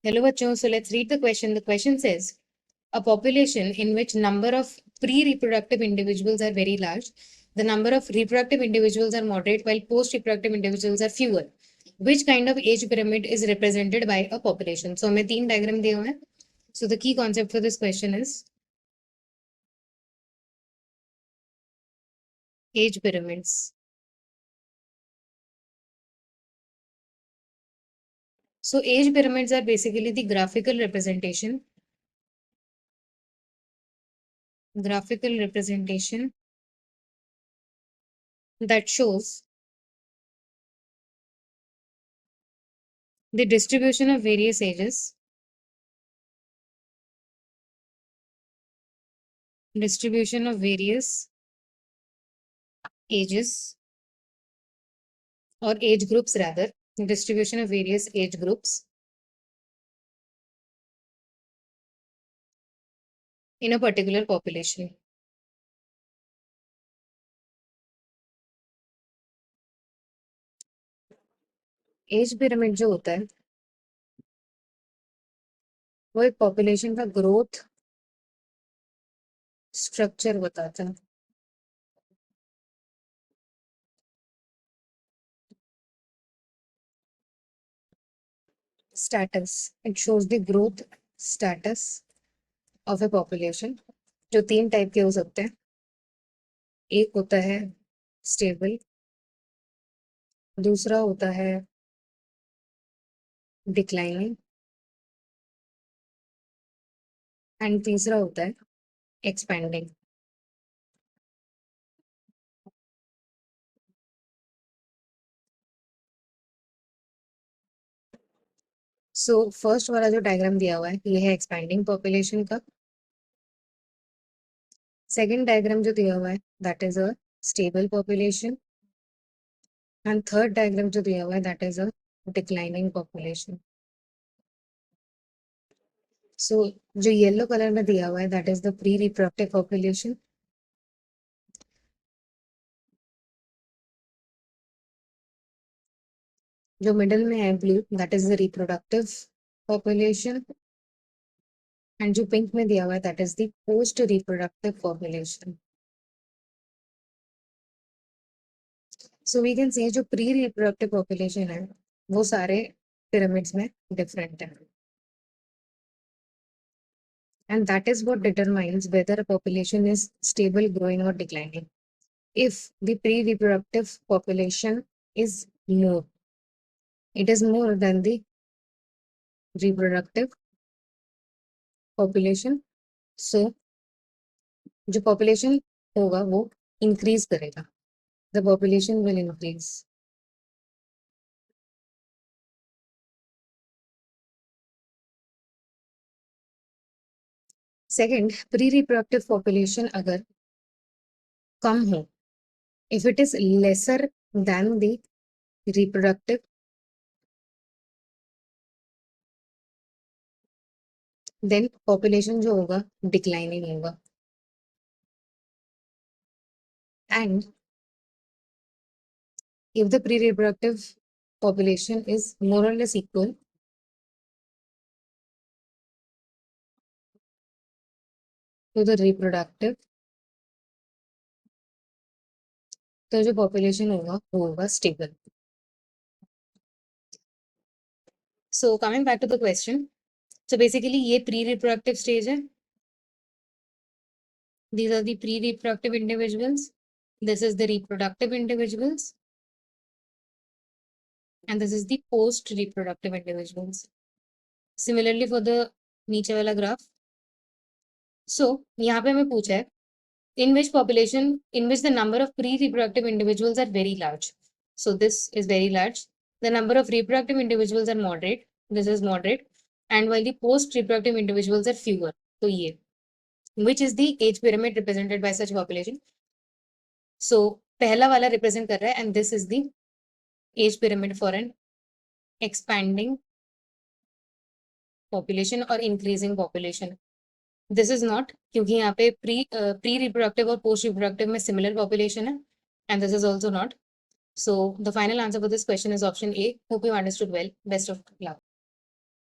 Hello bachcho, so let's read the question. The question says, a population in which number of pre-reproductive individuals are very large, the number of reproductive individuals are moderate, while post-reproductive individuals are fewer. Which kind of age pyramid is represented by a population? So हमें तीन diagram दिए हुए हैं. So the key concept for this question is age pyramids. So age pyramids are basically the graphical representation that shows the distribution of various ages or age groups rather, distribution of various age groups in a particular population. Age pyramid जो होता है वो एक population का growth structure बताता है. Status, it shows the growth status of A population. जो तीन टाइप के हो सकते हैं. एक होता है स्टेबल, दूसरा होता है डिक्लाइनिंग एंड तीसरा होता है एक्सपेंडिंग. सो फर्स्ट वाला जो डायग्राम दिया हुआ है ये है एक्सपेंडिंग पॉपुलेशन का. सेकेंड डायग्राम जो दिया हुआ है that is a stable population and third diagram जो दिया हुआ है that is a declining population. So जो येलो कलर में दिया हुआ है that is the pre reproductive population. जो मिडिल में है blue that is the reproductive population and जो पिंक में दिया हुआ है that is the post reproductive population. So we can say जो प्री रिप्रोडक्टिव पॉपुलेशन है वो सारे पिरामिड्स में डिफरेंट है. And that is what determines whether a population is stable, growing, or declining. If the pre-reproductive population is more, it is more than the reproductive population, so जो population होगा वो increase करेगा. The population will increase. Second, pre-reproductive population अगर कम हो, if it is lesser than the reproductive, then population जो होगा declining होगा. And if the pre-reproductive population is more or less equal to the reproductive, तो जो population होगा वो होगा stable. So coming back to the question, so basically ये pre-reproductive stage है. These are the pre-reproductive individuals. This is the reproductive individuals. And this is the post-reproductive individuals. Similarly for the नीचे वाला graph. So यहाँ पे हमें पूछा है in which population, in which the number of pre-reproductive individuals are very large. So this is very large. The number of reproductive individuals are moderate. This is moderate. And while the post-reproductive individuals are fewer. So ये, which is the age pyramid represented by such population. So पहला वाला represent कर रहा है and this is the age pyramid for an expanding population or increasing population. This is not, क्योंकि यहाँ पे pre reproductive और post reproductive में similar population है, and this is also not. So the final answer for this question is option A. Hope you understood well. Best of luck.